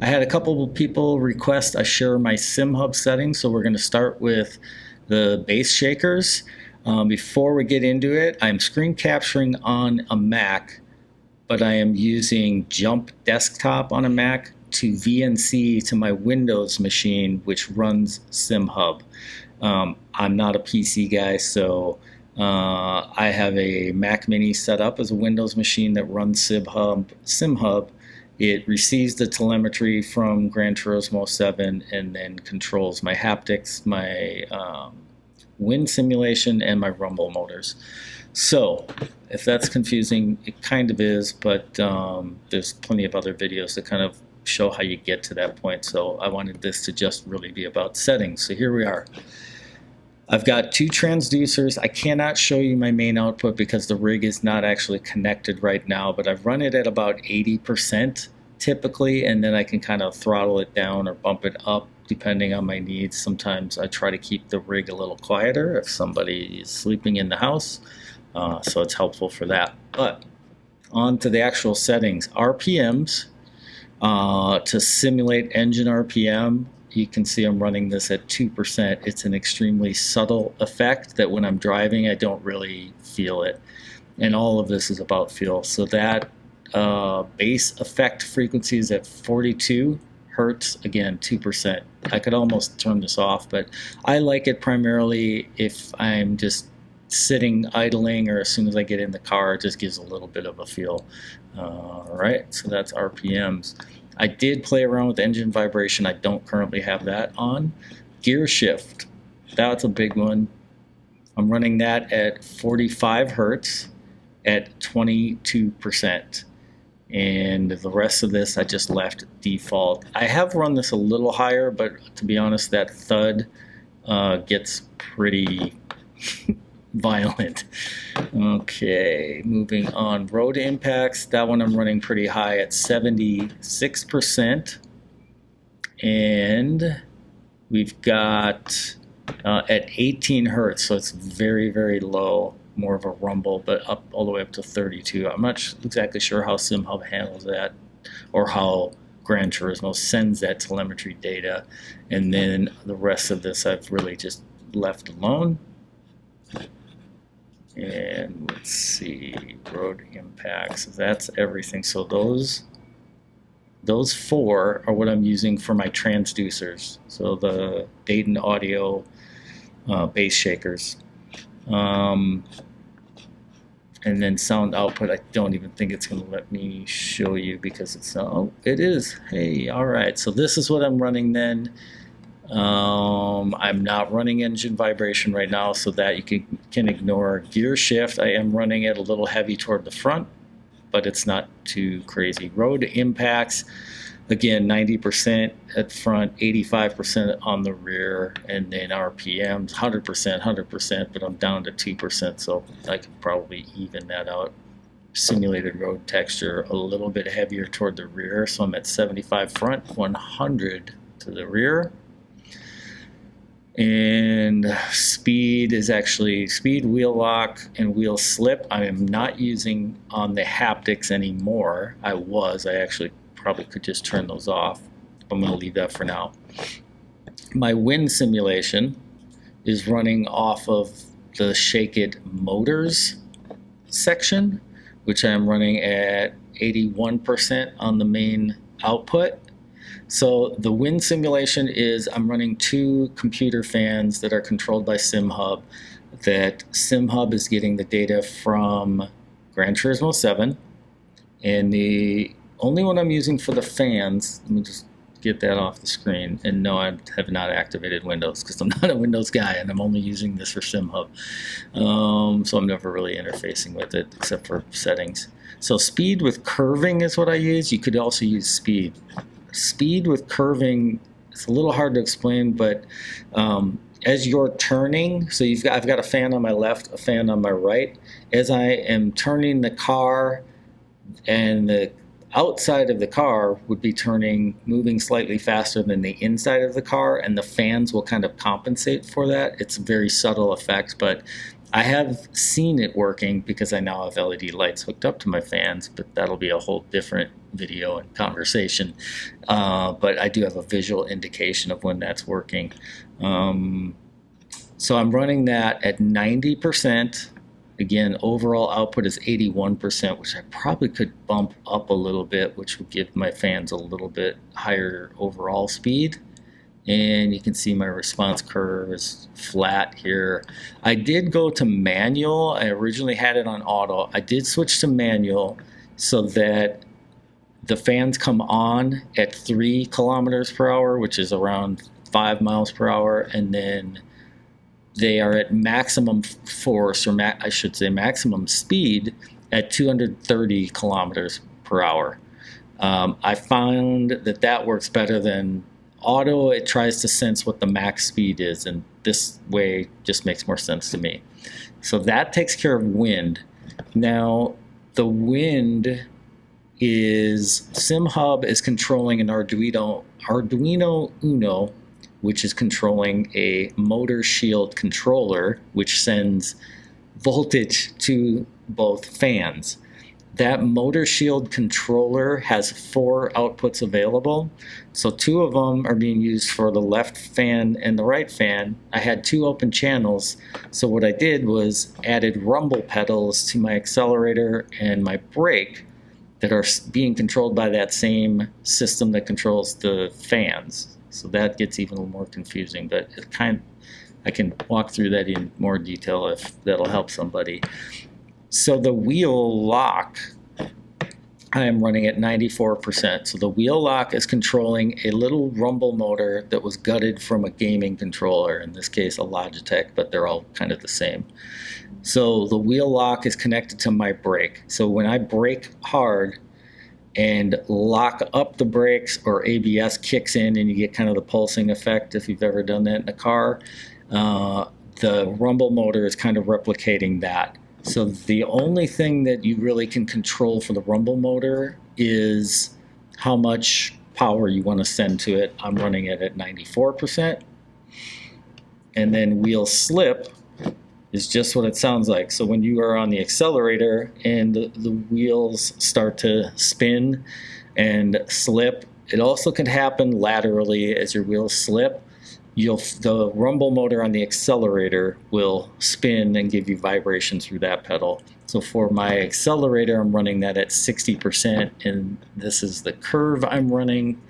I had a couple of people request I share my Simhub settings, so we're going to start with the base shakers. Before we get into it, I'm screen capturing on a Mac, but I am using Jump Desktop on a Mac to VNC to my Windows machine, which runs Simhub. I'm not a PC guy, so I have a Mac Mini set up as a Windows machine that runs Simhub. It receives the telemetry from Gran Turismo 7 and then controls my haptics, my wind simulation, and my rumble motors. So if that's confusing, it kind of is, but there's plenty of other videos that kind of show how you get to that point. So I wanted this to just really be about settings. So here we are. I've got two transducers. I cannot show you my main output because the rig is not actually connected right now, but I've run it at about 80% typically, and then I can kind of throttle it down or bump it up depending on my needs. Sometimes I try to keep the rig a little quieter if somebody is sleeping in the house, so it's helpful for that. But on to the actual settings. RPMs, to simulate engine RPM, you can see I'm running this at 2%. It's an extremely subtle effect that when I'm driving, I don't really feel it. And all of this is about feel. So that bass effect frequency is at 42 hertz, again, 2%. I could almost turn this off, but I like it primarily if I'm just sitting idling, or as soon as I get in the car, it just gives a little bit of a feel. All right, so that's RPMs. I did play around with engine vibration. I don't currently have that on. Gear shift, that's a big one. I'm running that at 45 hertz at 22%. And the rest of this I just left default. I have run this a little higher, but to be honest, that thud gets pretty violent. Okay, moving on. Road impacts, that one I'm running pretty high at 76%. And we've got at 18 hertz, so it's very, very low, more of a rumble, but up all the way up to 32. I'm not exactly sure how Simhub handles that or how Gran Turismo sends that telemetry data. And then the rest of this I've really just left alone. And let's see, road impacts, that's everything. So those four are what I'm using for my transducers. So the Dayton Audio bass shakers. And then sound output, I don't even think it's going to let me show you because it's, oh, it is. Hey, all right. So this is what I'm running then. I'm not running engine vibration right now, so that you can ignore. Gear shift, I am running it a little heavy toward the front, but it's not too crazy. Road impacts, again, 90% at front, 85% on the rear, and then RPMs, 100%, but I'm down to 2%, so I could probably even that out. Simulated road texture, a little bit heavier toward the rear, so I'm at 75 front, 100 to the rear. And speed is actually speed, wheel lock, and wheel slip. I am not using on the haptics anymore. I actually probably could just turn those off. I'm going to leave that for now. My wind simulation is running off of the ShakeIt motors section, which I'm running at 81% on the main output. So the wind simulation is I'm running two computer fans that are controlled by Simhub, that Simhub is getting the data from Gran Turismo 7. And the only one I'm using for the fans, let me just get that off the screen. And no, I have not activated Windows because I'm not a Windows guy and I'm only using this for Simhub. So I'm never really interfacing with it except for settings. So speed with curving is what I use. You could also use speed. Speed with curving, it's a little hard to explain, but as you're turning, so I've got a fan on my left, a fan on my right. As I am turning the car, and the outside of the car would be moving slightly faster than the inside of the car, and the fans will kind of compensate for that. It's a very subtle effect, but I have seen it working because I now have LED lights hooked up to my fans, but that'll be a whole different video and conversation. But I do have a visual indication of when that's working. So I'm running that at 90%. Again, overall output is 81%, which I probably could bump up a little bit, which would give my fans a little bit higher overall speed. And you can see my response curve is flat here. I did go to manual. I originally had it on auto. I did switch to manual so that the fans come on at 3 kilometers per hour, which is around 5 miles per hour, and then they are at maximum force, or I should say maximum speed, at 230 kilometers per hour. I found that that works better than auto. It tries to sense what the max speed is, and this way just makes more sense to me. So that takes care of wind. Now, the wind is, Simhub is controlling an Arduino Uno, which is controlling a motor shield controller, which sends voltage to both fans. That motor shield controller has 4 outputs available. So 2 of them are being used for the left fan and the right fan. I had 2 open channels. So what I did was added rumble pedals to my accelerator and my brake that are being controlled by that same system that controls the fans. So that gets even a little more confusing, but I can walk through that in more detail if that'll help somebody. So the wheel lock, I am running at 94%. So the wheel lock is controlling a little rumble motor that was gutted from a gaming controller, in this case a Logitech, but they're all kind of the same. So the wheel lock is connected to my brake. So when I brake hard and lock up the brakes, or ABS kicks in and you get kind of the pulsing effect if you've ever done that in a car, the rumble motor is kind of replicating that. So the only thing that you really can control for the rumble motor is how much power you want to send to it. I'm running it at 94%. And then wheel slip is just what it sounds like. So when you are on the accelerator and the wheels start to spin and slip, it also can happen laterally as your wheels slip. The rumble motor on the accelerator will spin and give you vibration through that pedal. So for my accelerator, I'm running that at 60%, and this is the curve I'm running.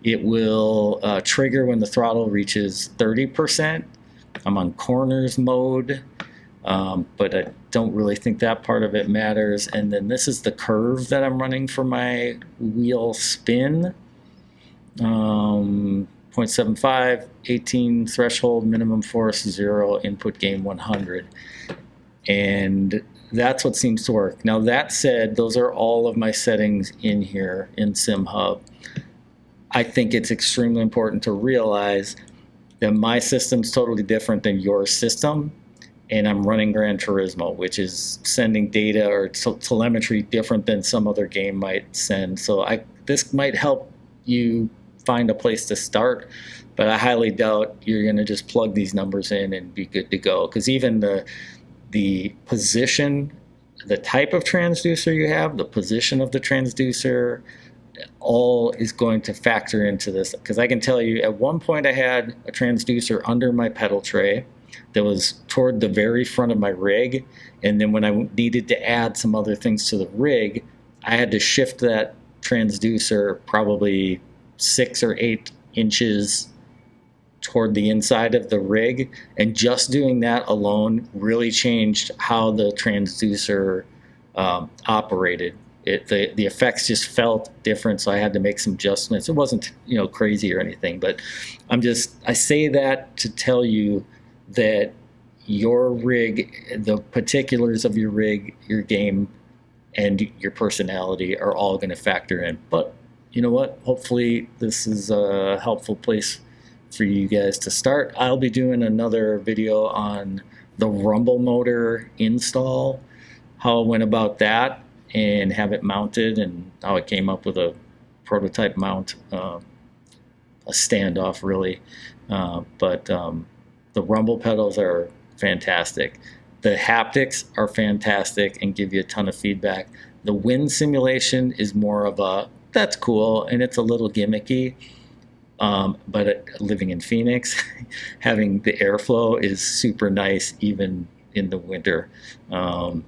It will trigger when the throttle reaches 30%. I'm on corners mode, but I don't really think that part of it matters. And then this is the curve that I'm running for my wheel spin. 0.75, 18 threshold, minimum force 0, input gain 100. And that's what seems to work. Now that said, those are all of my settings in here in SimHub. I think it's extremely important to realize that my system's totally different than your system, and I'm running Gran Turismo, which is sending data or telemetry different than some other game might send. So this might help you find a place to start, but I highly doubt you're going to just plug these numbers in and be good to go, because even the position, the type of transducer you have, the position of the transducer, all is going to factor into this. Because I can tell you, at one point I had a transducer under my pedal tray that was toward the very front of my rig, and then when I needed to add some other things to the rig, I had to shift that transducer probably 6 or 8 inches toward the inside of the rig, and just doing that alone really changed how the transducer operated. The effects just felt different, so I had to make some adjustments. It wasn't crazy or anything, but I say that to tell you that your rig, the particulars of your rig, your game, and your personality are all going to factor in. But you know what? Hopefully this is a helpful place for you guys to start. I'll be doing another video on the rumble motor install, how I went about that and have it mounted, and how I came up with a prototype mount, a standoff really. But the rumble pedals are fantastic. The haptics are fantastic and give you a ton of feedback. The wind simulation is more of a, that's cool, and it's a little gimmicky. But living in Phoenix, having the airflow is super nice, even in the winter.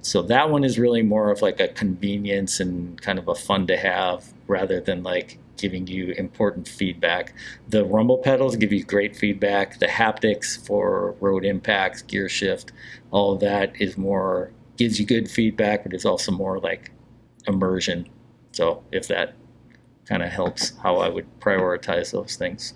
So that one is really more of like a convenience and kind of a fun to have rather than like giving you important feedback. The rumble pedals give you great feedback. The haptics for road impacts, gear shift, all of that is more, gives you good feedback, but it's also more like immersion. So if that kind of helps how I would prioritize those things.